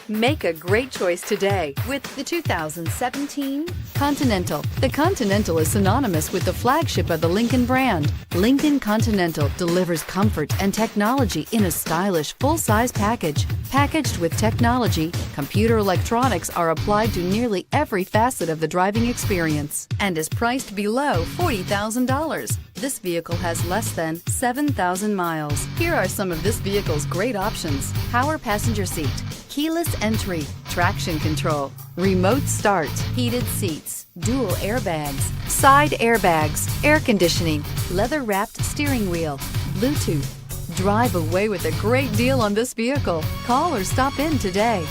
Make a great choice today with the 2017 Continental. The Continental is synonymous with the flagship of the Lincoln brand. Lincoln Continental delivers comfort and technology in a stylish full-size package. Packaged with technology, computer electronics are applied to nearly every facet of the driving experience and is priced below $40,000. This vehicle has less than 7,000 miles. Here are some of this vehicle's great options: power passenger seat, keyless entry, traction control, remote start, heated seats, dual airbags, side airbags, air conditioning, leather-wrapped steering wheel, Bluetooth. Drive away with a great deal on this vehicle. Call or stop in today.